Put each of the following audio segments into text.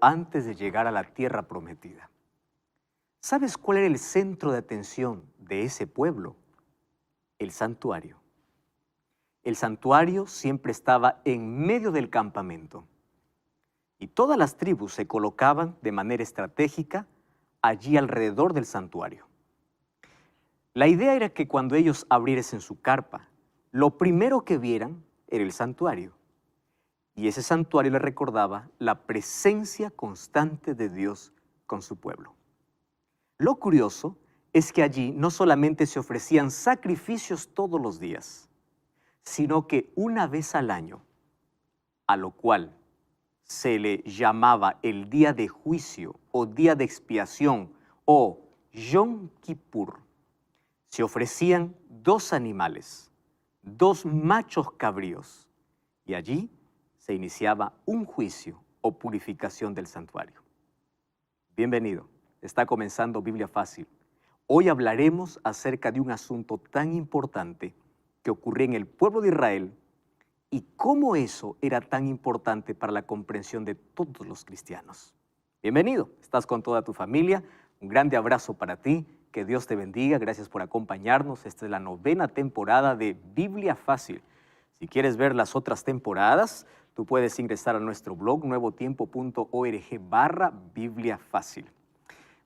antes de llegar a la tierra prometida. ¿Sabes cuál era el centro de atención de ese pueblo? El santuario. El santuario siempre estaba en medio del campamento y todas las tribus se colocaban de manera estratégica allí alrededor del santuario. La idea era que cuando ellos abriesen su carpa, lo primero que vieran era el santuario. Y ese santuario les recordaba la presencia constante de Dios con su pueblo. Lo curioso es que allí no solamente se ofrecían sacrificios todos los días, sino que una vez al año, a lo cual se le llamaba el día de juicio o día de expiación o Yom Kippur, se ofrecían 2 animales, 2 machos cabríos, y allí se iniciaba un juicio o purificación del santuario. Bienvenido, está comenzando Biblia Fácil. Hoy hablaremos acerca de un asunto tan importante que ocurrió en el pueblo de Israel y cómo eso era tan importante para la comprensión de todos los cristianos. Bienvenido, estás con toda tu familia, un grande abrazo para ti, que Dios te bendiga, gracias por acompañarnos. Esta es la 9ª temporada de Biblia Fácil. Si quieres ver las otras temporadas, tú puedes ingresar a nuestro blog nuevotiempo.org/Biblia Fácil.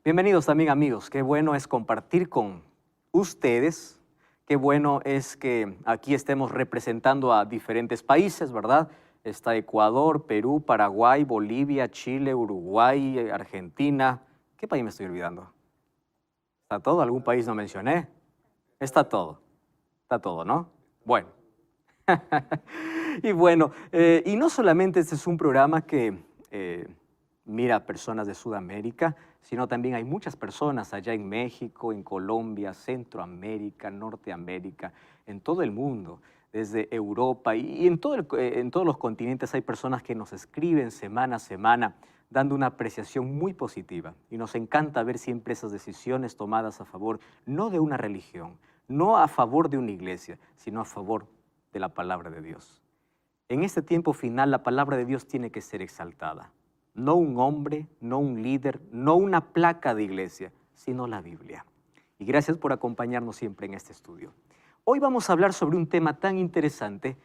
Bienvenidos también, amigos. Qué bueno es compartir con ustedes. Qué bueno es que aquí estemos representando a diferentes países, ¿verdad? Está Ecuador, Perú, Paraguay, Bolivia, Chile, Uruguay, Argentina. ¿Qué país me estoy olvidando? ¿Está todo? ¿Algún país no mencioné? Está todo, ¿no? Bueno. Y bueno, y no solamente este es un programa que mira a personas de Sudamérica, sino también hay muchas personas allá en México, en Colombia, Centroamérica, Norteamérica, en todo el mundo, desde Europa y en todos los continentes hay personas que nos escriben semana a semana dando una apreciación muy positiva. Y nos encanta ver siempre esas decisiones tomadas a favor, no de una religión, no a favor de una iglesia, sino a favor de la palabra de Dios. En este tiempo final, la palabra de Dios tiene que ser exaltada. No un hombre, no un líder, no una placa de iglesia, sino la Biblia. Y gracias por acompañarnos siempre en este estudio. Hoy vamos a hablar sobre un tema tan interesante.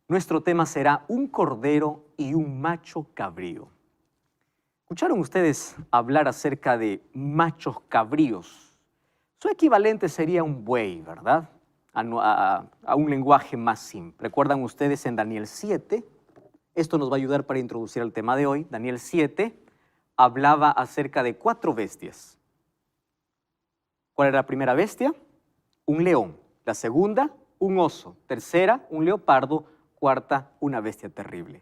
Nuestro tema será un cordero y un macho cabrío. ¿Escucharon ustedes hablar acerca de machos cabríos? Su equivalente sería un buey, ¿verdad? A un lenguaje más simple. ¿Recuerdan ustedes en Daniel 7? Esto nos va a ayudar para introducir el tema de hoy. Daniel 7 hablaba acerca de 4 bestias. ¿Cuál era la primera bestia? Un león. La segunda, un oso. Tercera, un leopardo. Cuarta, una bestia terrible.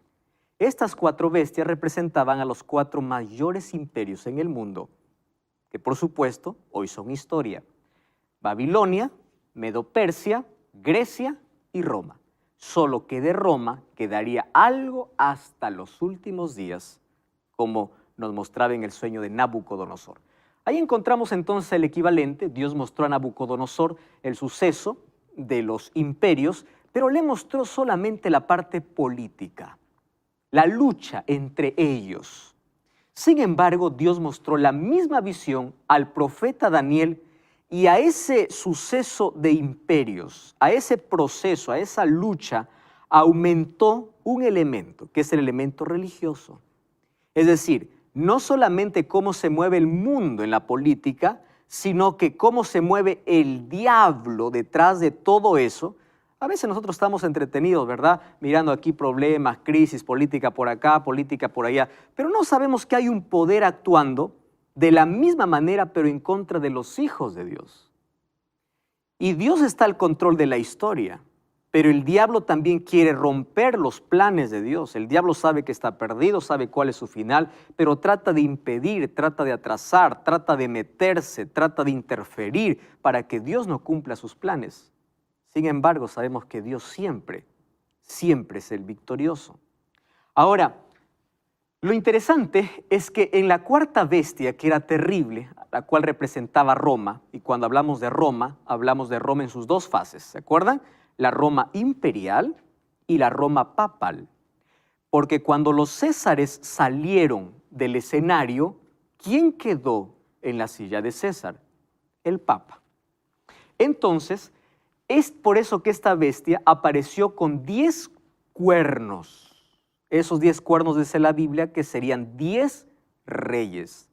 Estas 4 bestias representaban a los 4 mayores imperios en el mundo, que por supuesto hoy son historia. Babilonia, Medo-Persia, Grecia y Roma. Solo que de Roma quedaría algo hasta los últimos días, como nos mostraba en el sueño de Nabucodonosor. Ahí encontramos entonces el equivalente. Dios mostró a Nabucodonosor el suceso de los imperios, pero le mostró solamente la parte política, la lucha entre ellos. Sin embargo, Dios mostró la misma visión al profeta Daniel y a ese suceso de imperios, a ese proceso, a esa lucha, aumentó un elemento, que es el elemento religioso. Es decir, no solamente cómo se mueve el mundo en la política, sino que cómo se mueve el diablo detrás de todo eso. A veces nosotros estamos entretenidos, ¿verdad? Mirando aquí problemas, crisis, política por acá, política por allá, pero no sabemos que hay un poder actuando de la misma manera, pero en contra de los hijos de Dios. Y Dios está al control de la historia, pero el diablo también quiere romper los planes de Dios. El diablo sabe que está perdido, sabe cuál es su final, pero trata de impedir, trata de atrasar, trata de meterse, trata de interferir para que Dios no cumpla sus planes. Sin embargo, sabemos que Dios siempre es el victorioso. Ahora, lo interesante es que en la 4ª bestia, que era terrible, la cual representaba Roma, y cuando hablamos de Roma en sus 2 fases, ¿se acuerdan? La Roma imperial y la Roma papal. Porque cuando los césares salieron del escenario, ¿quién quedó en la silla de César? El Papa. Entonces, es por eso que esta bestia apareció con 10 cuernos. Esos 10 cuernos, dice la Biblia, que serían 10 reyes.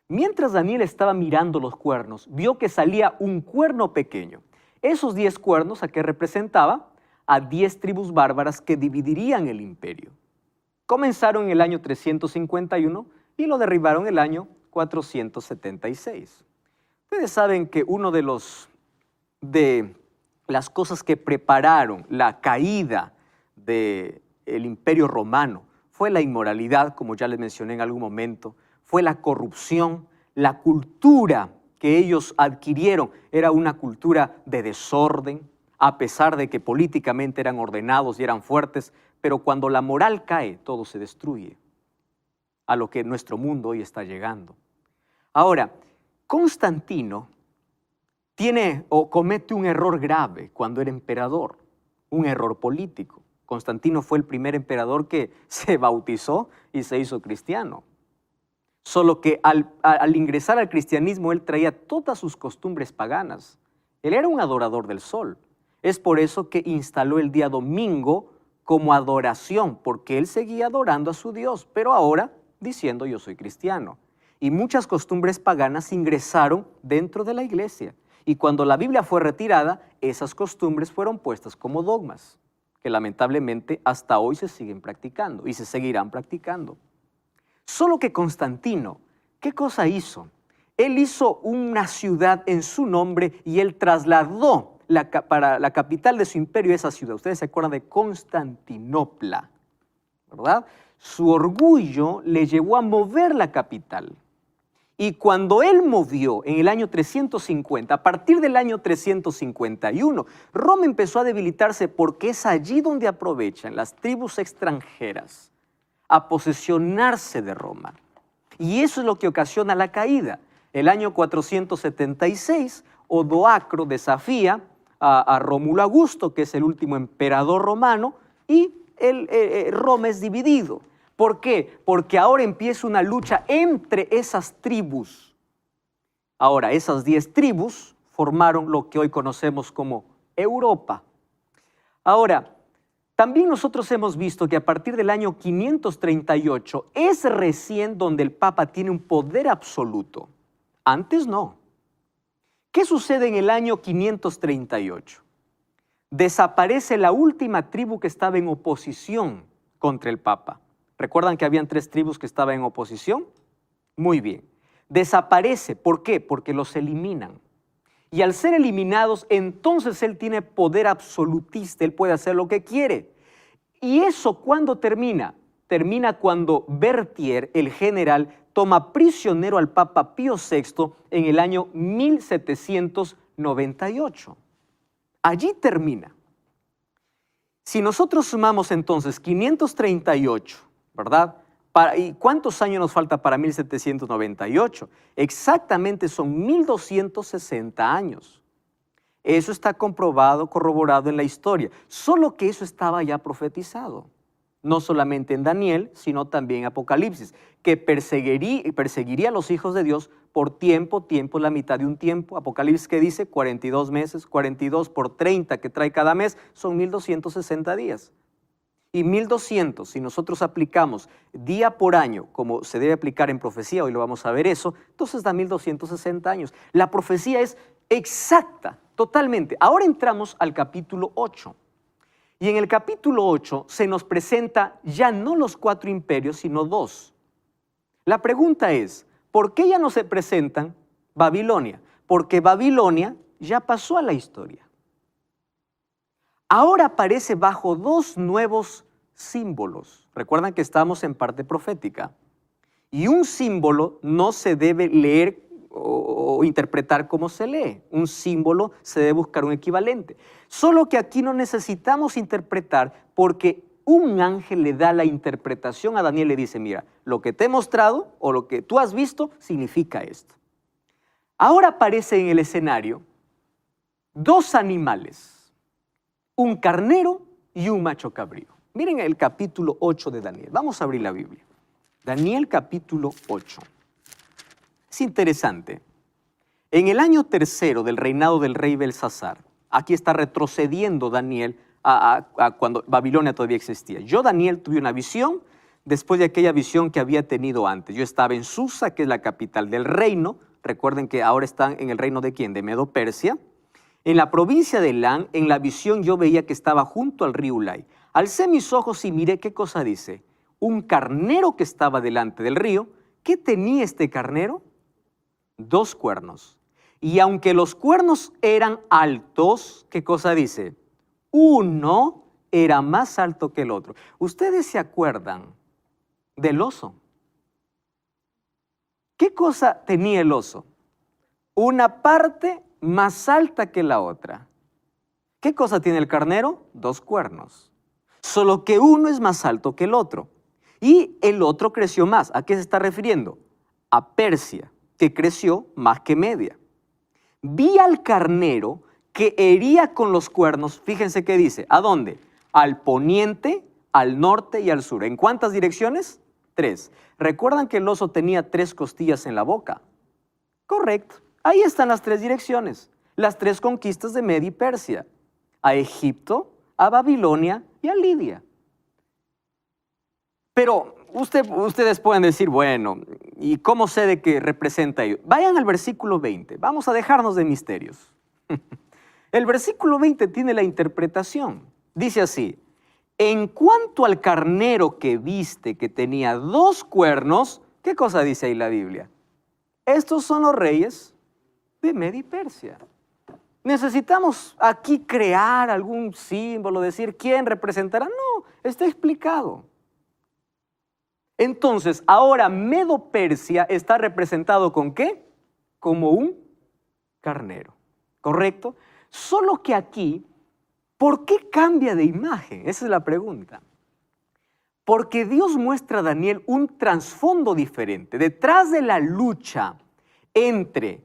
Mientras Daniel estaba mirando los cuernos, vio que salía un cuerno pequeño. Esos 10 cuernos, ¿a qué representaba? A 10 tribus bárbaras que dividirían el imperio. Comenzaron en el año 351 y lo derribaron en el año 476. Ustedes saben que uno de las cosas que prepararon la caída del imperio romano fue la inmoralidad, como ya les mencioné en algún momento, fue la corrupción, la cultura que ellos adquirieron era una cultura de desorden, a pesar de que políticamente eran ordenados y eran fuertes, pero cuando la moral cae, todo se destruye, a lo que nuestro mundo hoy está llegando. Ahora, Constantino tiene o comete un error grave cuando era emperador, un error político. Constantino fue el primer emperador que se bautizó y se hizo cristiano. Solo que al ingresar al cristianismo, él traía todas sus costumbres paganas. Él era un adorador del sol. Es por eso que instaló el día domingo como adoración, porque él seguía adorando a su Dios, pero ahora diciendo yo soy cristiano. Y muchas costumbres paganas ingresaron dentro de la iglesia. Y cuando la Biblia fue retirada, esas costumbres fueron puestas como dogmas, que lamentablemente hasta hoy se siguen practicando y se seguirán practicando. Solo que Constantino, ¿qué cosa hizo? Él hizo una ciudad en su nombre y él trasladó para la capital de su imperio esa ciudad. Ustedes se acuerdan de Constantinopla, ¿verdad? Su orgullo le llevó a mover la capital. Y cuando él movió en el año 350, a partir del año 351, Roma empezó a debilitarse porque es allí donde aprovechan las tribus extranjeras a posesionarse de Roma. Y eso es lo que ocasiona la caída. El año 476, Odoacro desafía a Rómulo Augusto, que es el último emperador romano, y Roma es dividido. ¿Por qué? Porque ahora empieza una lucha entre esas tribus. Ahora, esas 10 tribus formaron lo que hoy conocemos como Europa. Ahora, también nosotros hemos visto que a partir del año 538 es recién donde el Papa tiene un poder absoluto. Antes no. ¿Qué sucede en el año 538? Desaparece la última tribu que estaba en oposición contra el Papa. ¿Recuerdan que habían 3 tribus que estaban en oposición? Muy bien. Desaparece. ¿Por qué? Porque los eliminan. Y al ser eliminados, entonces él tiene poder absolutista, él puede hacer lo que quiere. ¿Y eso cuándo termina? Termina cuando Berthier, el general, toma prisionero al Papa Pío VI en el año 1798. Allí termina. Si nosotros sumamos entonces 538, ¿verdad? ¿Y cuántos años nos falta para 1798? Exactamente son 1260 años. Eso está comprobado, corroborado en la historia. Solo que eso estaba ya profetizado. No solamente en Daniel, sino también en Apocalipsis, que perseguiría a los hijos de Dios por tiempo, la mitad de un tiempo. Apocalipsis que dice 42 meses, 42 por 30 que trae cada mes, son 1260 días. Y 1200, si nosotros aplicamos día por año, como se debe aplicar en profecía, hoy lo vamos a ver eso, entonces da 1260 años. La profecía es exacta, totalmente. Ahora entramos al capítulo 8. Y en el capítulo 8 se nos presenta ya no los 4 imperios, sino 2. La pregunta es, ¿por qué ya no se presentan Babilonia? Porque Babilonia ya pasó a la historia. Ahora aparece bajo 2 nuevos símbolos. Recuerdan que estamos en parte profética. Y un símbolo no se debe leer o interpretar como se lee. Un símbolo se debe buscar un equivalente. Solo que aquí no necesitamos interpretar porque un ángel le da la interpretación a Daniel y le dice, mira, lo que te he mostrado o lo que tú has visto significa esto. Ahora aparece en el escenario 2 animales. Un carnero y un macho cabrío. Miren el capítulo 8 de Daniel. Vamos a abrir la Biblia. Daniel capítulo 8. Es interesante. En el año tercero del reinado del rey Belsasar, aquí está retrocediendo Daniel a cuando Babilonia todavía existía. Yo, Daniel, tuve una visión después de aquella visión que había tenido antes. Yo estaba en Susa, que es la capital del reino. Recuerden que ahora están en el reino de ¿quién? De Medo-Persia. En la provincia de Elán, en la visión yo veía que estaba junto al río Ulai. Alcé mis ojos y miré qué cosa dice. Un carnero que estaba delante del río. ¿Qué tenía este carnero? 2 cuernos. Y aunque los cuernos eran altos, ¿qué cosa dice? Uno era más alto que el otro. ¿Ustedes se acuerdan del oso? ¿Qué cosa tenía el oso? Una parte más alta que la otra. ¿Qué cosa tiene el carnero? 2 cuernos. Solo que uno es más alto que el otro. Y el otro creció más. ¿A qué se está refiriendo? A Persia, que creció más que Media. Vi al carnero que hería con los cuernos, fíjense qué dice, ¿a dónde? Al poniente, al norte y al sur. ¿En cuántas direcciones? 3. ¿Recuerdan que el oso tenía 3 costillas en la boca? Correcto. Ahí están las 3 direcciones, las 3 conquistas de Media y Persia, a Egipto, a Babilonia y a Lidia. Pero ustedes pueden decir, bueno, ¿y cómo sé de qué representa ello? Vayan al versículo 20, vamos a dejarnos de misterios. El versículo 20 tiene la interpretación. Dice así, en cuanto al carnero que viste que tenía 2 cuernos, ¿qué cosa dice ahí la Biblia? Estos son los reyes de Media y Persia. ¿Necesitamos aquí crear algún símbolo, decir quién representará? No, está explicado. Entonces, ahora Medo-Persia está representado ¿con qué? Como un carnero, ¿correcto? Solo que aquí, ¿por qué cambia de imagen? Esa es la pregunta. Porque Dios muestra a Daniel un trasfondo diferente. Detrás de la lucha entre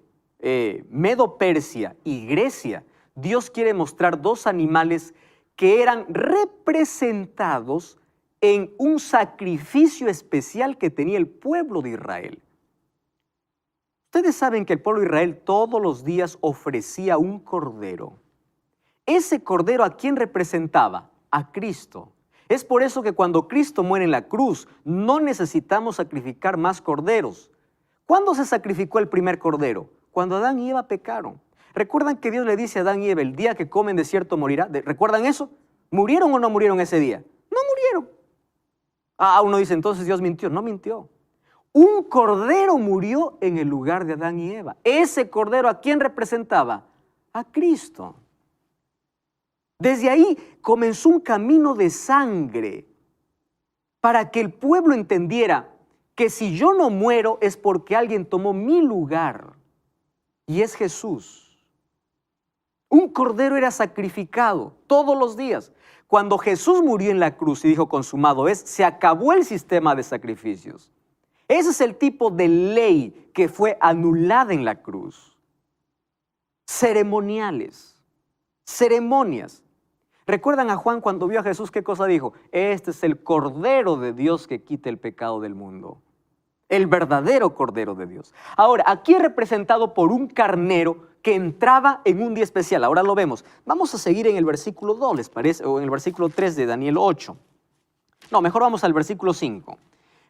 Medo-Persia y Grecia, Dios quiere mostrar 2 animales que eran representados en un sacrificio especial que tenía el pueblo de Israel. Ustedes saben que el pueblo de Israel todos los días ofrecía un cordero. Ese cordero, ¿a quién representaba? A Cristo. Es por eso que cuando Cristo muere en la cruz, no necesitamos sacrificar más corderos. ¿Cuándo se sacrificó el primer cordero? Cuando Adán y Eva pecaron. ¿Recuerdan que Dios le dice a Adán y Eva, el día que comen de cierto morirá? ¿Recuerdan eso? ¿Murieron o no murieron ese día? No murieron. Uno dice, entonces Dios mintió. No mintió. Un cordero murió en el lugar de Adán y Eva. Ese cordero, ¿a quién representaba? A Cristo. Desde ahí comenzó un camino de sangre para que el pueblo entendiera que si yo no muero es porque alguien tomó mi lugar y es Jesús. Un cordero era sacrificado todos los días. Cuando Jesús murió en la cruz y dijo consumado es, se acabó el sistema de sacrificios. Ese es el tipo de ley que fue anulada en la cruz. Ceremoniales, ceremonias. ¿Recuerdan a Juan cuando vio a Jesús qué cosa dijo? Este es el Cordero de Dios que quita el pecado del mundo. El verdadero Cordero de Dios. Ahora, aquí es representado por un carnero que entraba en un día especial. Ahora lo vemos. Vamos a seguir en el versículo 2, ¿les parece? O en el versículo 3 de Daniel 8. No, mejor vamos al versículo 5.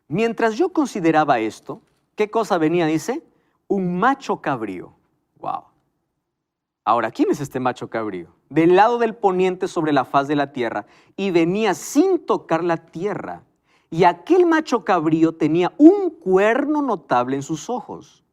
Mientras yo consideraba esto, ¿qué cosa venía? Dice, un macho cabrío. Wow. Ahora, ¿quién es este macho cabrío? Del lado del poniente sobre la faz de la tierra, y venía sin tocar la tierra. Y aquel macho cabrío tenía un cuerno notable en sus ojos.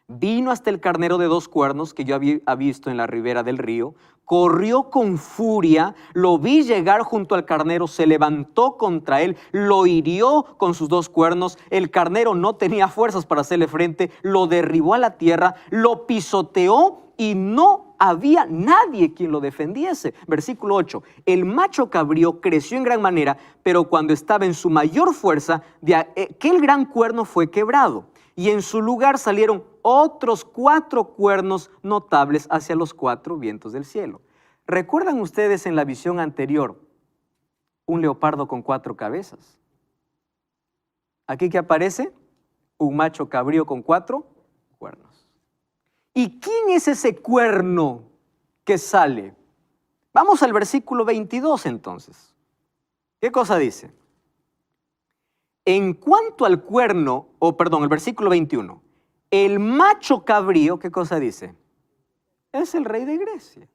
Vino hasta el carnero de 2 cuernos que yo había visto en la ribera del río, corrió con furia, lo vi llegar junto al carnero, se levantó contra él, lo hirió con sus 2 cuernos, el carnero no tenía fuerzas para hacerle frente, lo derribó a la tierra, lo pisoteó y no había nadie quien lo defendiese. Versículo 8, el macho cabrío creció en gran manera, pero cuando estaba en su mayor fuerza, de aquel gran cuerno fue quebrado. Y en su lugar salieron otros 4 cuernos notables hacia los 4 vientos del cielo. ¿Recuerdan ustedes en la visión anterior un leopardo con 4 cabezas? Aquí que aparece un macho cabrío con 4 cuernos. ¿Y quién es ese cuerno que sale? Vamos al versículo 22 entonces. ¿Qué cosa dice? En cuanto al cuerno, el versículo 21, el macho cabrío, ¿qué cosa dice? Es el rey de Grecia.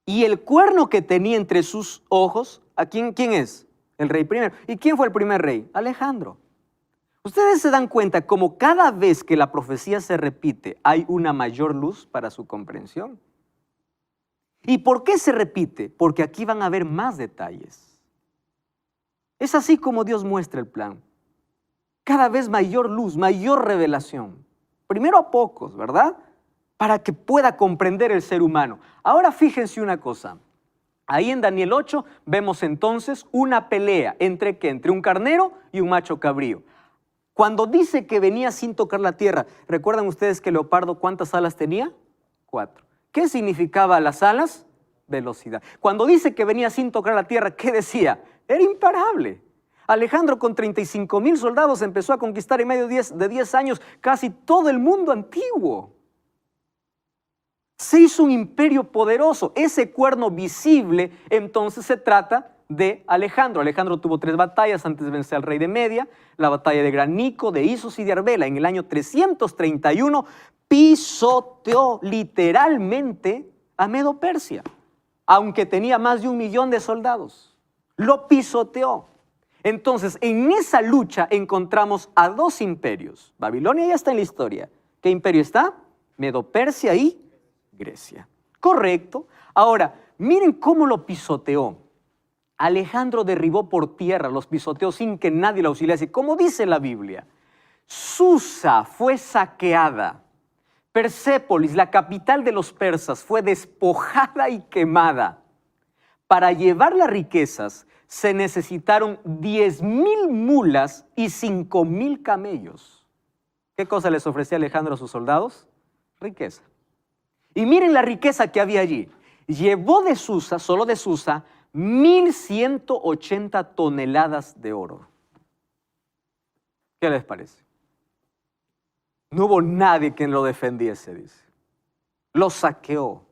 Y el cuerno que tenía entre sus ojos, ¿quién es? El rey primero. ¿Y quién fue el primer rey? Alejandro. Ustedes se dan cuenta como cada vez que la profecía se repite hay una mayor luz para su comprensión. ¿Y por qué se repite? Porque aquí van a haber más detalles. Es así como Dios muestra el plan. Cada vez mayor luz, mayor revelación. Primero a pocos, ¿verdad? Para que pueda comprender el ser humano. Ahora fíjense una cosa. Ahí en Daniel 8 vemos entonces una pelea. ¿Entre qué? Entre un carnero y un macho cabrío. Cuando dice que venía sin tocar la tierra, ¿recuerdan ustedes que el leopardo cuántas alas tenía? 4. ¿Qué significaba las alas? Velocidad. Cuando dice que venía sin tocar la tierra, ¿qué decía? Era imparable. Alejandro con 35,000 soldados empezó a conquistar en medio de 10 años casi todo el mundo antiguo. Se hizo un imperio poderoso. Ese cuerno visible, entonces se trata de Alejandro. Alejandro tuvo 3 batallas antes de vencer al rey de Media, la batalla de Granico, de Isos y de Arbela. En el año 331 pisoteó literalmente a Medo-Persia, aunque tenía más de 1 millón de soldados. Lo pisoteó. Entonces, en esa lucha encontramos a 2 imperios. Babilonia ya está en la historia. ¿Qué imperio está? Medo-Persia y Grecia. Correcto. Ahora, miren cómo lo pisoteó. Alejandro derribó por tierra, los pisoteó sin que nadie lo auxiliase. Como dice la Biblia, Susa fue saqueada. Persépolis, la capital de los persas, fue despojada y quemada. Para llevar las riquezas se necesitaron 10,000 mulas y 5,000 camellos. ¿Qué cosa les ofrecía Alejandro a sus soldados? Riqueza. Y miren la riqueza que había allí. Llevó de Susa, solo de Susa, 1,180 toneladas de oro. ¿Qué les parece? No hubo nadie quien lo defendiese, dice. Lo saqueó.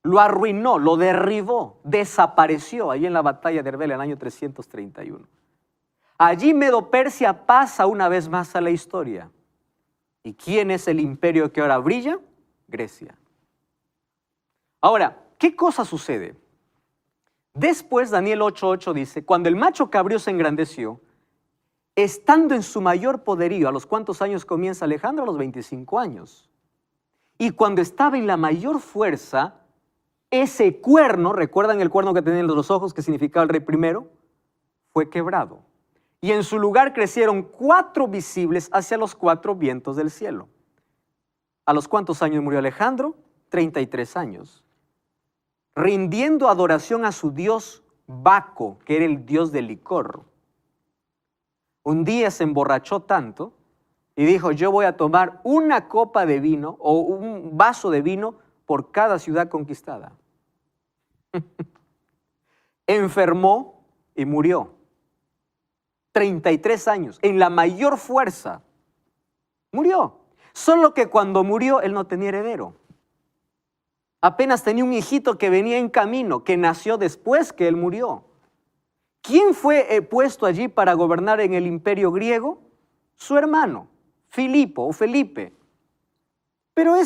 Lo arruinó, lo derribó, desapareció allí en la batalla de Arbela en el año 331. Allí Medo-Persia pasa una vez más a la historia. ¿Y quién es el imperio que ahora brilla? Grecia. Ahora, ¿qué cosa sucede? Después Daniel 8:8 dice, cuando el macho cabrío se engrandeció, estando en su mayor poderío, ¿a los cuántos años comienza Alejandro? A los 25 años. Y cuando estaba en la mayor fuerza, ese cuerno, ¿recuerdan el cuerno que tenía en los ojos que significaba el rey primero? Fue quebrado. Y en su lugar crecieron 4 visibles hacia los 4 vientos del cielo. ¿A los cuántos años murió Alejandro? 33 años. Rindiendo adoración a su dios Baco, que era el dios del licor. Un día se emborrachó tanto y dijo, yo voy a tomar una copa de vino o un vaso de vino por cada ciudad conquistada. Enfermó y murió. 33 años, en la mayor fuerza. Murió. Solo que cuando murió, él no tenía heredero. Apenas tenía un hijito que venía en camino, que nació después que él murió. ¿Quién fue puesto allí para gobernar en el imperio griego? Su hermano, Filipo o Felipe. Pero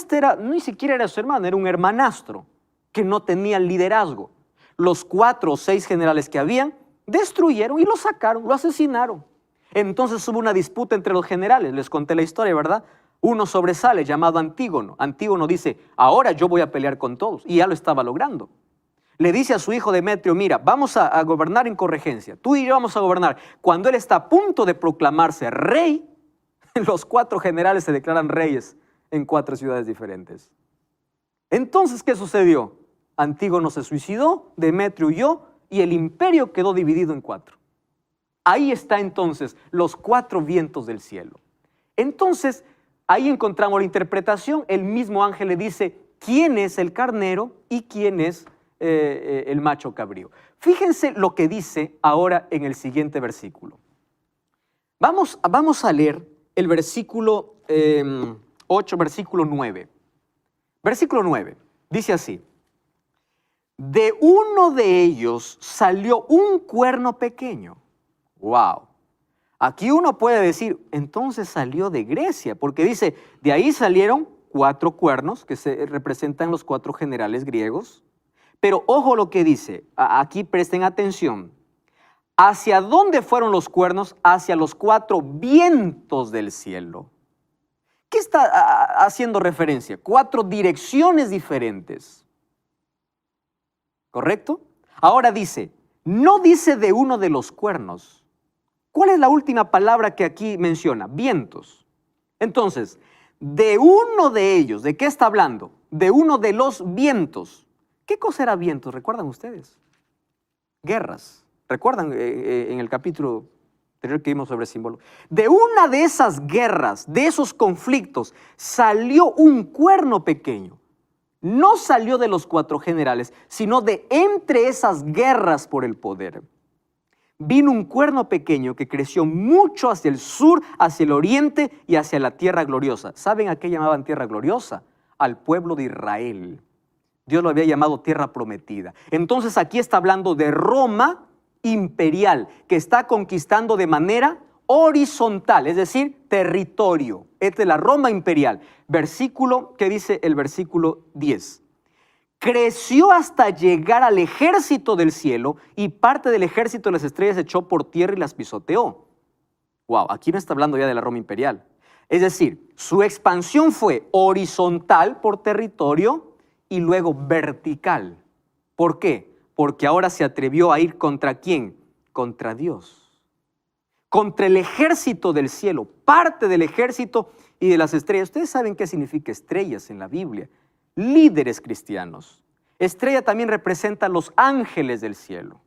ni siquiera era su hermano, era un hermanastro que no tenía liderazgo. Los 4 o 6 generales que habían destruyeron y lo sacaron, lo asesinaron. Entonces hubo una disputa entre los generales, les conté la historia, ¿verdad? Uno sobresale llamado Antígono. Antígono dice, ahora yo voy a pelear con todos, y ya lo estaba logrando. Le dice a su hijo Demetrio, mira, vamos a gobernar en corregencia, tú y yo vamos a gobernar. Cuando él está a punto de proclamarse rey, los 4 generales se declaran reyes en 4 ciudades diferentes. Entonces, ¿qué sucedió? Antígono se suicidó, Demetrio huyó y el imperio quedó dividido en 4. Ahí está entonces los 4 vientos del cielo. Entonces, ahí encontramos la interpretación. El mismo ángel le dice quién es el carnero y quién es el macho cabrío. Fíjense lo que dice ahora en el siguiente versículo. Vamos a leer el versículo 8, versículo 9. Versículo 9, dice así: de uno de ellos salió un cuerno pequeño. ¡Wow! Aquí uno puede decir, entonces salió de Grecia, porque dice, de ahí salieron 4 cuernos, que se representan los 4 generales griegos. Pero ojo lo que dice, aquí presten atención. ¿Hacia dónde fueron los cuernos? Hacia los 4 vientos del cielo. ¿Qué está haciendo referencia? 4 direcciones diferentes. ¿Correcto? Ahora dice, no dice de uno de los cuernos. ¿Cuál es la última palabra que aquí menciona? Vientos. Entonces, de uno de ellos, ¿de qué está hablando? De uno de los vientos. ¿Qué cosa era vientos? ¿Recuerdan ustedes? Guerras. ¿Recuerdan en el capítulo anterior que vimos sobre símbolo? De una de esas guerras, de esos conflictos, salió un cuerno pequeño. No salió de los 4 generales, sino de entre esas guerras por el poder. Vino un cuerno pequeño que creció mucho hacia el sur, hacia el oriente y hacia la tierra gloriosa. ¿Saben a qué llamaban tierra gloriosa? Al pueblo de Israel. Dios lo había llamado tierra prometida. Entonces aquí está hablando de Roma imperial, que está conquistando de manera horizontal, es decir, territorio. Esta es la Roma imperial. Versículo, ¿qué dice el versículo 10? Creció hasta llegar al ejército del cielo y parte del ejército de las estrellas echó por tierra y las pisoteó. Wow, aquí no está hablando ya de la Roma imperial. Es decir, su expansión fue horizontal por territorio y luego vertical. ¿Por qué? Porque ahora se atrevió a ir ¿contra quién? Contra Dios. Contra el ejército del cielo, parte del ejército y de las estrellas. Ustedes saben qué significa estrellas en la Biblia. Líderes cristianos. Estrella también representa a los ángeles del cielo.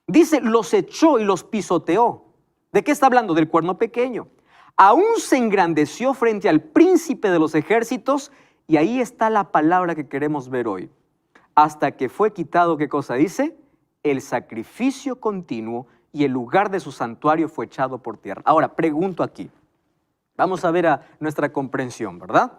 Dice, los echó y los pisoteó. ¿De qué está hablando? Del cuerno pequeño. Aún se engrandeció frente al príncipe de los ejércitos, y ahí está la palabra que queremos ver hoy. Hasta que fue quitado, ¿qué cosa dice? El sacrificio continuo, y el lugar de su santuario fue echado por tierra. Ahora, pregunto aquí. Vamos a ver a nuestra comprensión, ¿verdad?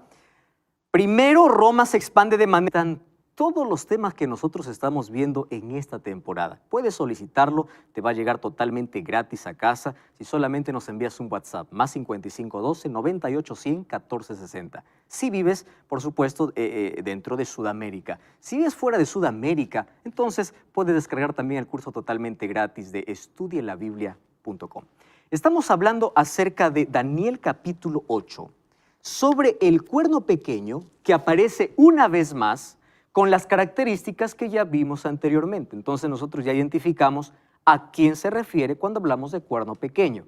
Primero, Roma se expande de manera... Todos los temas que nosotros estamos viendo en esta temporada. Puedes solicitarlo, te va a llegar totalmente gratis a casa si solamente nos envías un WhatsApp, más 5512-98-100-1460. Si vives, por supuesto, dentro de Sudamérica. Si vives fuera de Sudamérica, entonces puedes descargar también el curso totalmente gratis de estudielabiblia.com. Estamos hablando acerca de Daniel capítulo 8, sobre el cuerno pequeño que aparece una vez más con las características que ya vimos anteriormente. Entonces nosotros ya identificamos a quién se refiere cuando hablamos de cuerno pequeño.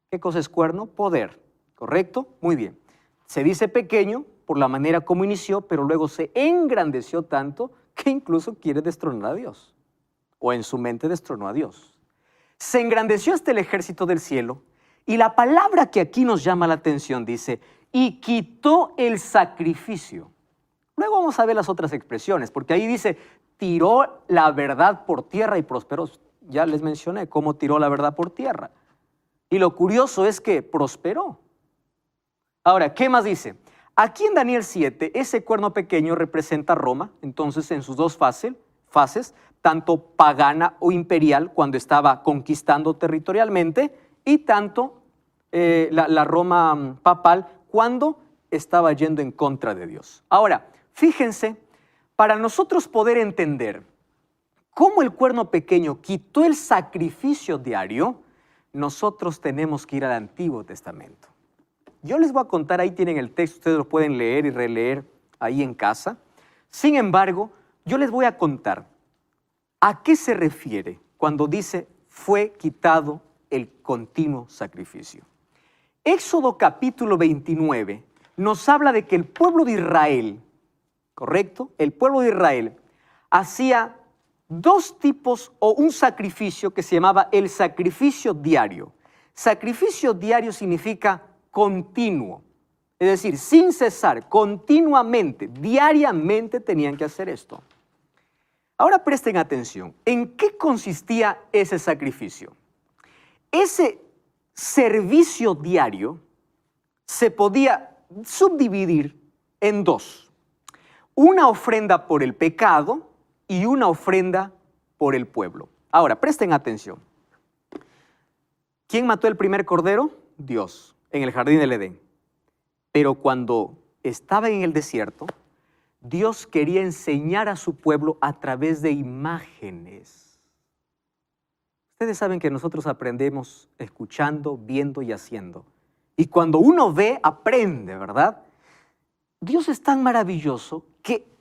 ¿Qué cosa es cuerno? Poder, ¿correcto? Muy bien. Se dice pequeño por la manera como inició, pero luego se engrandeció tanto que incluso quiere destronar a Dios. O en su mente destronó a Dios. Se engrandeció hasta el ejército del cielo, y la palabra que aquí nos llama la atención dice, y quitó el sacrificio. Luego vamos a ver las otras expresiones, porque ahí dice, tiró la verdad por tierra y prosperó. Ya les mencioné cómo tiró la verdad por tierra. Y lo curioso es que prosperó. Ahora, ¿qué más dice? Aquí en Daniel 7, ese cuerno pequeño representa a Roma, entonces en sus 2 fases, tanto pagana o imperial, cuando estaba conquistando territorialmente, y tanto la Roma papal, cuando estaba yendo en contra de Dios. Ahora, fíjense, para nosotros poder entender cómo el cuerno pequeño quitó el sacrificio diario, nosotros tenemos que ir al Antiguo Testamento. Yo les voy a contar, ahí tienen el texto, ustedes lo pueden leer y releer ahí en casa. Sin embargo, yo les voy a contar a qué se refiere cuando dice fue quitado el continuo sacrificio. Éxodo capítulo 29 nos habla de que el pueblo de Israel, ¿correcto? El pueblo de Israel hacía 2 tipos o un sacrificio que se llamaba el sacrificio diario. Sacrificio diario significa continuo, es decir, sin cesar, continuamente, diariamente tenían que hacer esto. Ahora presten atención. ¿En qué consistía ese sacrificio? Ese servicio diario se podía subdividir en dos. Una ofrenda por el pecado y una ofrenda por el pueblo. Ahora, presten atención. ¿Quién mató el primer cordero? Dios, en el jardín del Edén. Pero cuando estaba en el desierto, Dios quería enseñar a su pueblo a través de imágenes. Ustedes saben que nosotros aprendemos escuchando, viendo y haciendo. Y cuando uno ve, aprende, ¿verdad? Dios es tan maravilloso que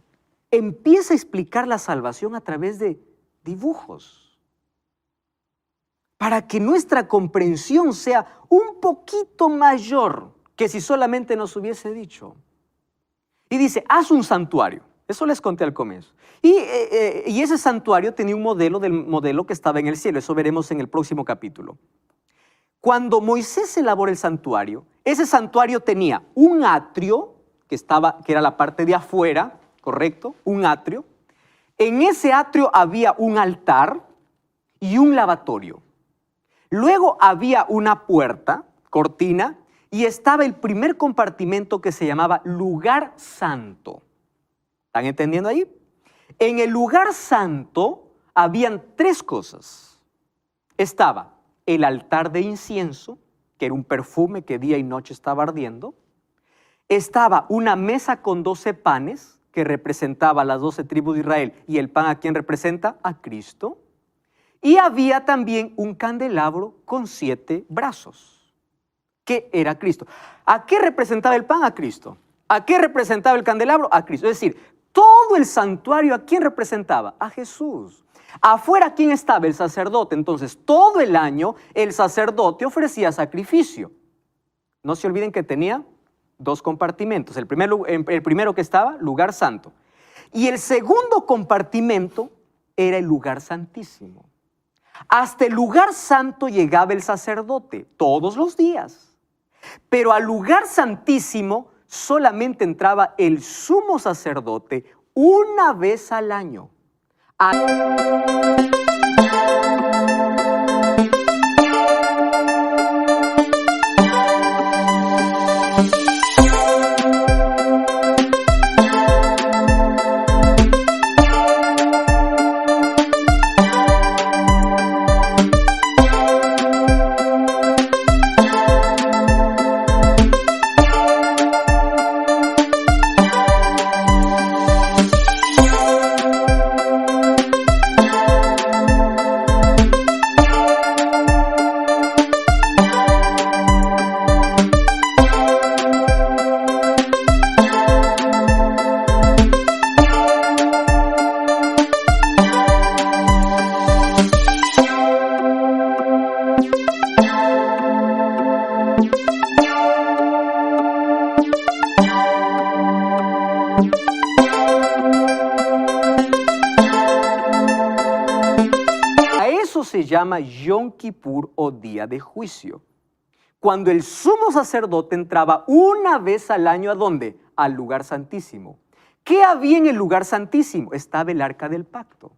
empieza a explicar la salvación a través de dibujos, para que nuestra comprensión sea un poquito mayor que si solamente nos hubiese dicho. Y dice, haz un santuario. Eso les conté al comienzo. Y ese santuario tenía un modelo del modelo que estaba en el cielo. Eso veremos en el próximo capítulo. Cuando Moisés elabora el santuario, ese santuario tenía un atrio, que era la parte de afuera, ¿correcto? Un atrio. En ese atrio había un altar y un lavatorio. Luego había una puerta, cortina, y estaba el primer compartimento que se llamaba lugar santo. ¿Están entendiendo ahí? En el lugar santo habían tres cosas. Estaba el altar de incienso, que era un perfume que día y noche estaba ardiendo. Estaba una mesa con 12 panes, que representaba a las 12 tribus de Israel, y el pan, ¿a quién representa? A Cristo. Y había también un candelabro con 7 brazos, que era Cristo. ¿A qué representaba el pan? A Cristo. ¿A qué representaba el candelabro? A Cristo. Es decir, todo el santuario, ¿a quién representaba? A Jesús. Afuera, ¿quién estaba? El sacerdote. Entonces, todo el año, el sacerdote ofrecía sacrificio. No se olviden que tenía 2 compartimentos. El primero que estaba, lugar santo. Y el segundo compartimento era el lugar santísimo. Hasta el lugar santo llegaba el sacerdote todos los días. Pero al lugar santísimo solamente entraba el sumo sacerdote una vez al año. Se llama Yom Kippur o Día de Juicio. Cuando el sumo sacerdote entraba una vez al año, ¿a dónde? Al lugar santísimo. ¿Qué había en el lugar santísimo? Estaba el arca del pacto.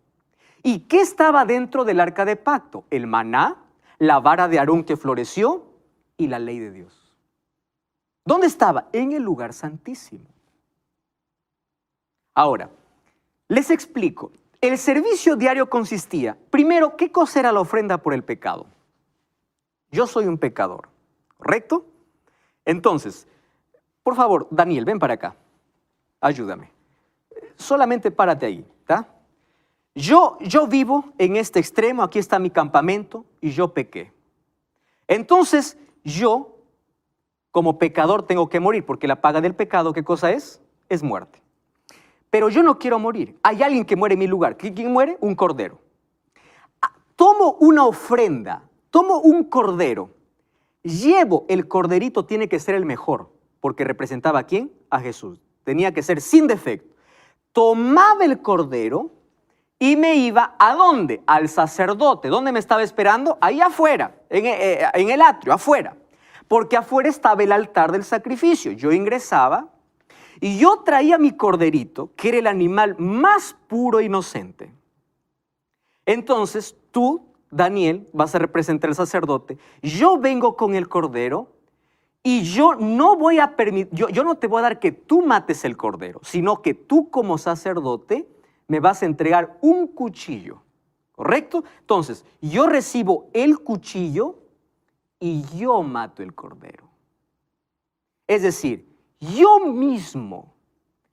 ¿Y qué estaba dentro del arca del pacto? El maná, la vara de Aarón que floreció y la ley de Dios. ¿Dónde estaba? En el lugar santísimo. Ahora, les explico. El servicio diario consistía, primero, ¿qué cosa era la ofrenda por el pecado? Yo soy un pecador, ¿correcto? Entonces, por favor, Daniel, ven para acá, ayúdame. Solamente párate ahí, ¿está? Yo vivo en este extremo, aquí está mi campamento y yo pequé. Entonces, yo, como pecador, tengo que morir, porque la paga del pecado, ¿qué cosa es? Es muerte. Pero yo no quiero morir. Hay alguien que muere en mi lugar. ¿Quién muere? Un cordero. Tomo una ofrenda, tomo un cordero, llevo el corderito, tiene que ser el mejor, porque representaba ¿a quién? A Jesús. Tenía que ser sin defecto. Tomaba el cordero y me iba ¿a dónde? Al sacerdote. ¿Dónde me estaba esperando? Ahí afuera, en el atrio, afuera. Porque afuera estaba el altar del sacrificio. Yo ingresaba y yo traía mi corderito, que era el animal más puro e inocente. Entonces tú, Daniel, vas a representar al sacerdote. Yo vengo con el cordero y yo no voy a permitir, yo no te voy a dar que tú mates el cordero, sino que tú como sacerdote me vas a entregar un cuchillo, ¿correcto? Entonces, yo recibo el cuchillo y yo mato el cordero. Es decir, yo mismo,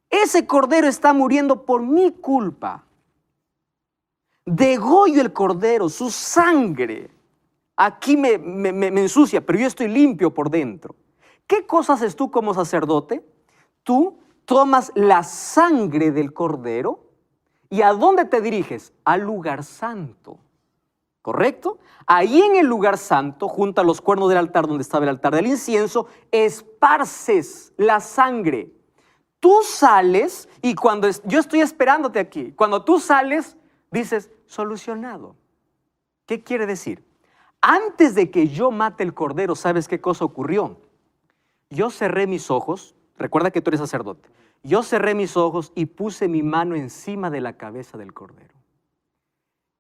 ese cordero está muriendo por mi culpa. Degollo el cordero, su sangre. Aquí me ensucia, pero yo estoy limpio por dentro. ¿Qué cosa haces tú como sacerdote? Tú tomas la sangre del cordero y ¿a dónde te diriges? Al lugar santo. ¿Correcto? Ahí en el lugar santo, junto a los cuernos del altar donde estaba el altar del incienso, esparces la sangre. Tú sales y cuando yo estoy esperándote aquí, cuando tú sales, dices, solucionado. ¿Qué quiere decir? Antes de que yo mate el cordero, ¿sabes qué cosa ocurrió? Yo cerré mis ojos, recuerda que tú eres sacerdote, yo cerré mis ojos y puse mi mano encima de la cabeza del cordero.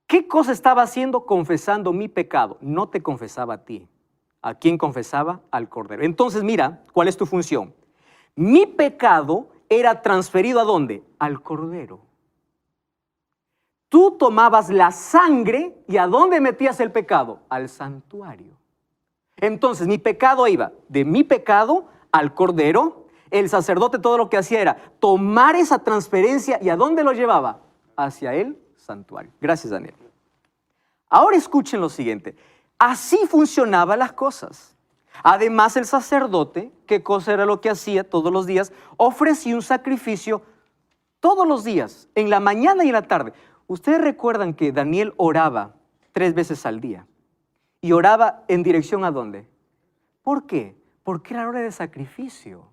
¿Qué cosa estaba haciendo? Confesando mi pecado. No te confesaba a ti. ¿A quién confesaba? Al cordero. Entonces mira, ¿cuál es tu función? Mi pecado era transferido ¿a dónde? Al cordero. Tú tomabas la sangre y ¿a dónde metías el pecado? Al santuario. Entonces mi pecado iba de mi pecado al cordero. El sacerdote todo lo que hacía era tomar esa transferencia y ¿a dónde lo llevaba? Hacia el santuario. Gracias, Daniel. Ahora escuchen lo siguiente. Así funcionaban las cosas. Además, el sacerdote, ¿qué cosa era lo que hacía todos los días? Ofrecía un sacrificio todos los días, en la mañana y en la tarde. Ustedes recuerdan que Daniel oraba 3 veces al día. ¿Y oraba en dirección a dónde? ¿Por qué? Porque era hora de sacrificio.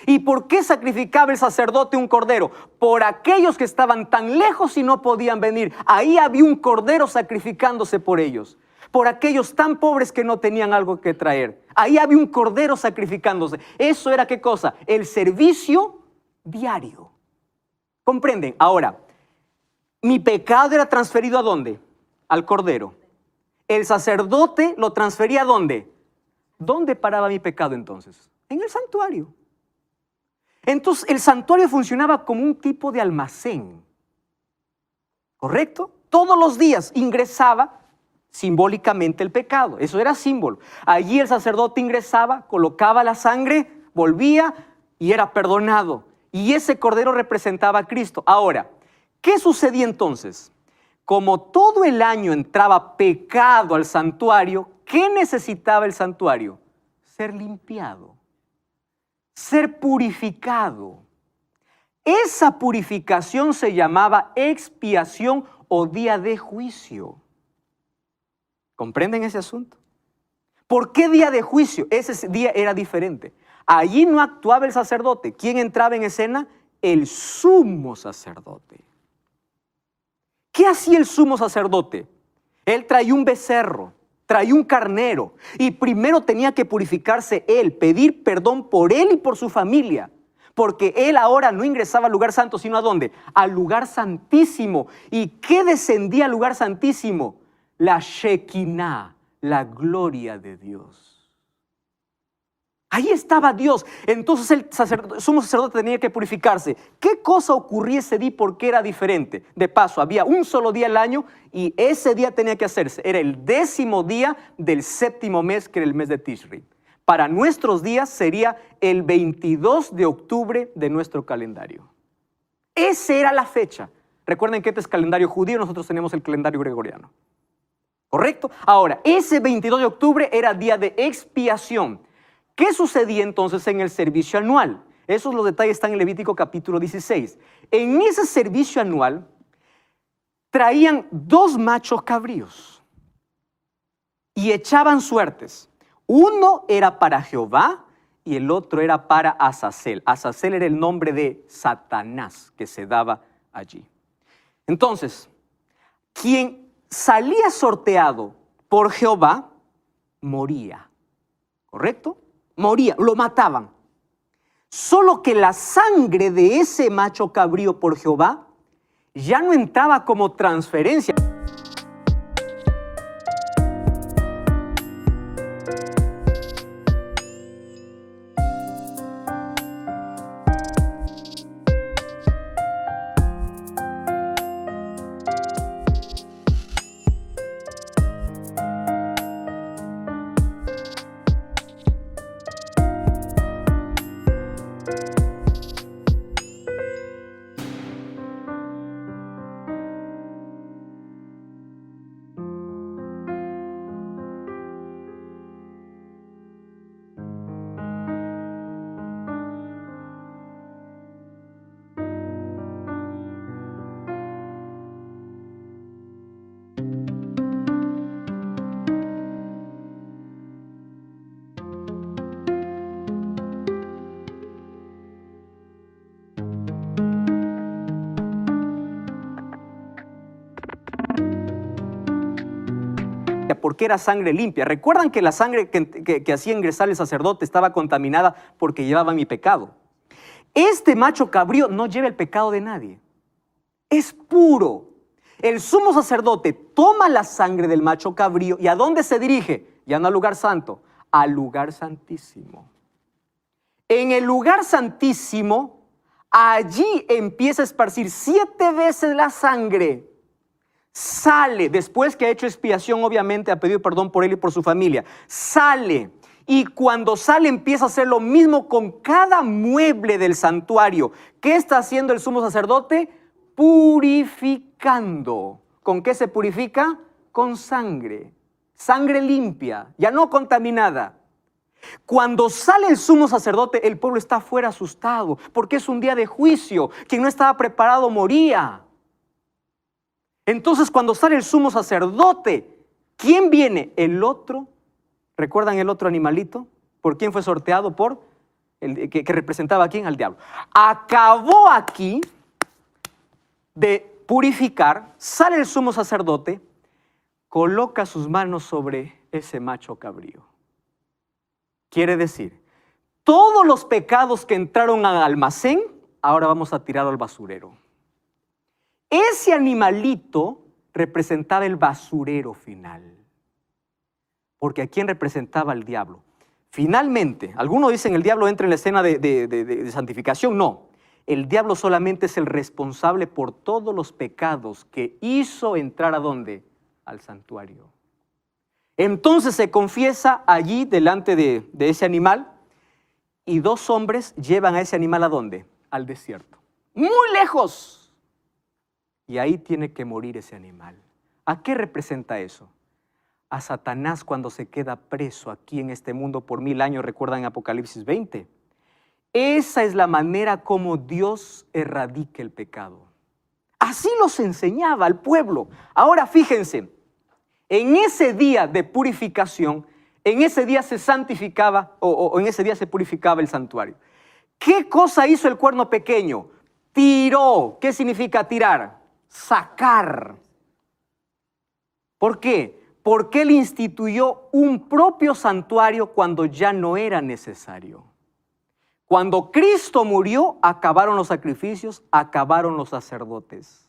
¿Y por qué sacrificaba el sacerdote un cordero? Por aquellos que estaban tan lejos y no podían venir. Ahí había un cordero sacrificándose por ellos. Por aquellos tan pobres que no tenían algo que traer. Ahí había un cordero sacrificándose. Eso era ¿qué cosa? El servicio diario. ¿Comprenden? Ahora, mi pecado era transferido ¿a dónde? Al cordero. El sacerdote lo transfería ¿a dónde? ¿Dónde paraba mi pecado entonces? En el santuario. Entonces el santuario funcionaba como un tipo de almacén. ¿Correcto? Todos los días ingresaba simbólicamente el pecado. Eso era símbolo. Allí el sacerdote ingresaba, colocaba la sangre, volvía y era perdonado. Y ese cordero representaba a Cristo. Ahora, ¿qué sucedía entonces? Como todo el año entraba pecado al santuario, ¿qué necesitaba el santuario? Ser limpiado, ser purificado. Esa purificación se llamaba expiación o día de juicio. ¿Comprenden ese asunto? ¿Por qué día de juicio? Ese día era diferente. Allí no actuaba el sacerdote. ¿Quién entraba en escena? El sumo sacerdote. ¿Qué hacía el sumo sacerdote? Él traía un becerro, traía un carnero y primero tenía que purificarse él, pedir perdón por él y por su familia. Porque él ahora no ingresaba al lugar santo, sino ¿a dónde? Al lugar santísimo. ¿Y qué descendía al lugar santísimo? La Shekinah, la gloria de Dios. Ahí estaba Dios. Entonces el sumo sacerdote tenía que purificarse. ¿Qué cosa ocurría ese día? ¿Por qué era diferente? De paso, había un solo día al año y ese día tenía que hacerse. Era el 10º día del 7º mes, que era el mes de Tishri. Para nuestros días sería el 22 de octubre de nuestro calendario. Esa era la fecha. Recuerden que este es calendario judío, nosotros tenemos el calendario gregoriano. ¿Correcto? Ahora, ese 22 de octubre era día de expiación. ¿Qué sucedía entonces en el servicio anual? Esos los detalles están en Levítico capítulo 16. En ese servicio anual traían 2 machos cabríos y echaban suertes. Uno era para Jehová y el otro era para Azazel. Azazel era el nombre de Satanás que se daba allí. Entonces, quien salía sorteado por Jehová moría. ¿Correcto? Moría, lo mataban. Solo que la sangre de ese macho cabrío por Jehová ya no entraba como transferencia. porque era sangre limpia. ¿Recuerdan que la sangre que hacía ingresar el sacerdote estaba contaminada porque llevaba mi pecado? Este macho cabrío no lleva el pecado de nadie. Es puro. El sumo sacerdote toma la sangre del macho cabrío y ¿a dónde se dirige? Ya no al lugar santo, al lugar santísimo. En el lugar santísimo, allí empieza a esparcir 7 veces la sangre. Sale, después que ha hecho expiación, obviamente ha pedido perdón por él y por su familia. Sale, y cuando sale empieza a hacer lo mismo con cada mueble del santuario. ¿Qué está haciendo el sumo sacerdote? Purificando. ¿Con qué se purifica? Con sangre. Sangre limpia, ya no contaminada. Cuando sale el sumo sacerdote, el pueblo está fuera asustado, porque es un día de juicio. Quien no estaba preparado moría. Entonces, cuando sale el sumo sacerdote, ¿quién viene? El otro. ¿Recuerdan el otro animalito? ¿Por quién fue sorteado? Por el que representaba a quién, al diablo. Acabó aquí de purificar, sale el sumo sacerdote, coloca sus manos sobre ese macho cabrío. Quiere decir, todos los pecados que entraron al almacén, ahora vamos a tirar al basurero. Ese animalito representaba el basurero final. Porque ¿a quién representaba el diablo? Finalmente, algunos dicen el diablo entra en la escena de santificación. No, el diablo solamente es el responsable por todos los pecados que hizo entrar ¿a dónde? Al santuario. Entonces se confiesa allí delante de ese animal y 2 hombres llevan a ese animal ¿a dónde? Al desierto. Muy lejos. Y ahí tiene que morir ese animal. ¿A qué representa eso? A Satanás cuando se queda preso aquí en este mundo por 1000 años, recuerdan Apocalipsis 20. Esa es la manera como Dios erradica el pecado. Así los enseñaba al pueblo. Ahora fíjense, en ese día de purificación, en ese día se santificaba o en ese día se purificaba el santuario. ¿Qué cosa hizo el cuerno pequeño? Tiró. ¿Qué significa tirar? Sacar. ¿Por qué? Porque él instituyó un propio santuario cuando ya no era necesario. Cuando Cristo murió, acabaron los sacrificios, acabaron los sacerdotes.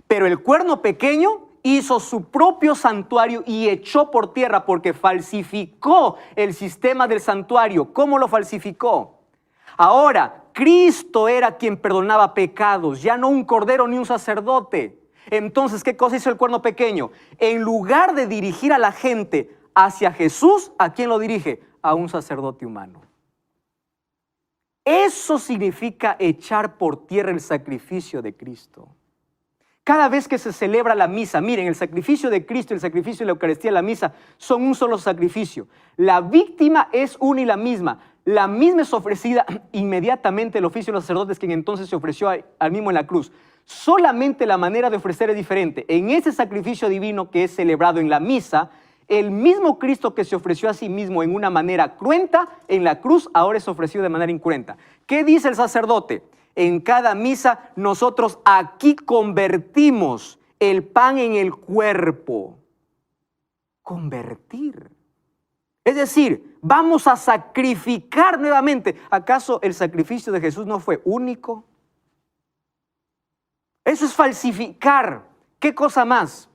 Pero el cuerno pequeño hizo su propio santuario y echó por tierra porque falsificó el sistema del santuario. ¿Cómo lo falsificó? Ahora, Cristo era quien perdonaba pecados, ya no un cordero ni un sacerdote. Entonces, ¿qué cosa hizo el cuerno pequeño? En lugar de dirigir a la gente hacia Jesús, ¿a quién lo dirige? A un sacerdote humano. Eso significa echar por tierra el sacrificio de Cristo. Cada vez que se celebra la misa, miren, el sacrificio de Cristo, el sacrificio de la Eucaristía, la misa, son un solo sacrificio. La víctima es una y la misma. La misma es ofrecida inmediatamente el oficio de los sacerdotes, quien entonces se ofreció al mismo en la cruz. Solamente la manera de ofrecer es diferente. En ese sacrificio divino que es celebrado en la misa, el mismo Cristo que se ofreció a sí mismo en una manera cruenta, en la cruz ahora es ofrecido de manera incruenta. ¿Qué dice el sacerdote? En cada misa nosotros aquí convertimos el pan en el cuerpo. Convertir. Es decir, vamos a sacrificar nuevamente. ¿Acaso el sacrificio de Jesús no fue único? Eso es falsificar. ¿Qué cosa más?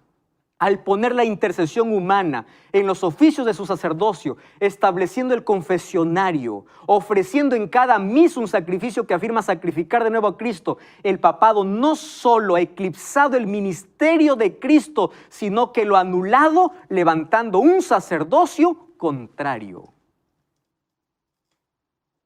Al poner la intercesión humana en los oficios de su sacerdocio, estableciendo el confesionario, ofreciendo en cada misa un sacrificio que afirma sacrificar de nuevo a Cristo, el papado no solo ha eclipsado el ministerio de Cristo, sino que lo ha anulado levantando un sacerdocio contrario.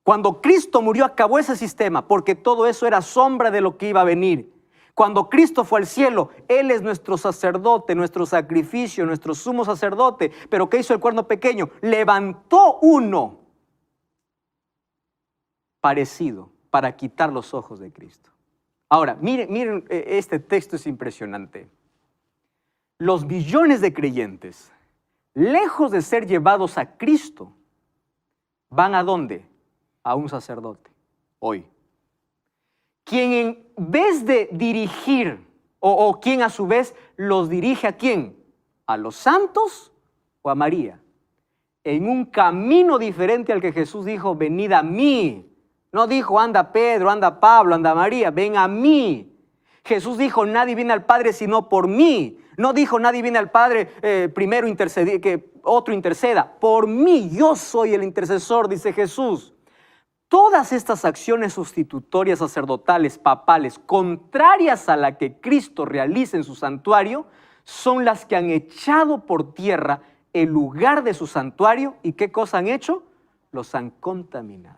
Cuando Cristo murió acabó ese sistema, porque todo eso era sombra de lo que iba a venir. Cuando Cristo fue al cielo, Él es nuestro sacerdote, nuestro sacrificio, nuestro sumo sacerdote. Pero ¿qué hizo el cuerno pequeño? Levantó uno parecido para quitar los ojos de Cristo. Ahora, miren, este texto es impresionante. Los millones de creyentes, lejos de ser llevados a Cristo, van ¿a dónde? A un sacerdote, hoy. Quien en vez de dirigir, o quien a su vez los dirige ¿a quién? ¿A los santos o a María, en un camino diferente al que Jesús dijo, venid a mí. No dijo, anda Pedro, anda Pablo, anda María, ven a mí. Jesús dijo, nadie viene al Padre sino por mí. No dijo, nadie viene al Padre primero que otro interceda. Por mí, yo soy el intercesor, dice Jesús. Todas estas acciones sustitutorias sacerdotales, papales, contrarias a la que Cristo realiza en su santuario, son las que han echado por tierra el lugar de su santuario. ¿Y qué cosa han hecho? Los han contaminado.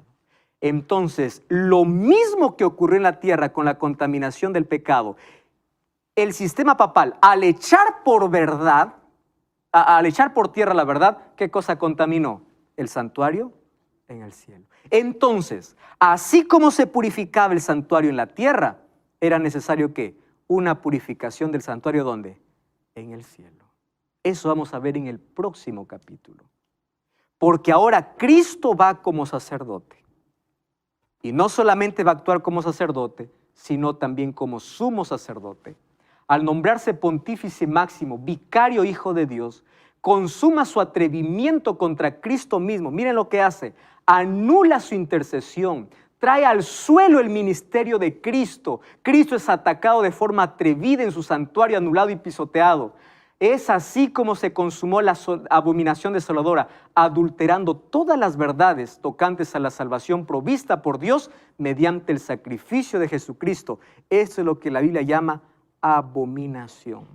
Entonces, lo mismo que ocurrió en la tierra con la contaminación del pecado, el sistema papal, al echar por tierra la verdad, ¿qué cosa contaminó? El santuario en el cielo. Entonces, así como se purificaba el santuario en la tierra, era necesario que una purificación del santuario, ¿dónde? En el cielo. Eso vamos a ver en el próximo capítulo. Porque ahora Cristo va como sacerdote. Y no solamente va a actuar como sacerdote, sino también como sumo sacerdote. Al nombrarse pontífice máximo, vicario hijo de Dios, consuma su atrevimiento contra Cristo mismo. Miren lo que hace. Anula su intercesión. Trae al suelo el ministerio de Cristo. Cristo es atacado de forma atrevida en su santuario, anulado y pisoteado. Es así como se consumó la abominación desoladora, adulterando todas las verdades tocantes a la salvación provista por Dios mediante el sacrificio de Jesucristo. Eso es lo que la Biblia llama abominación.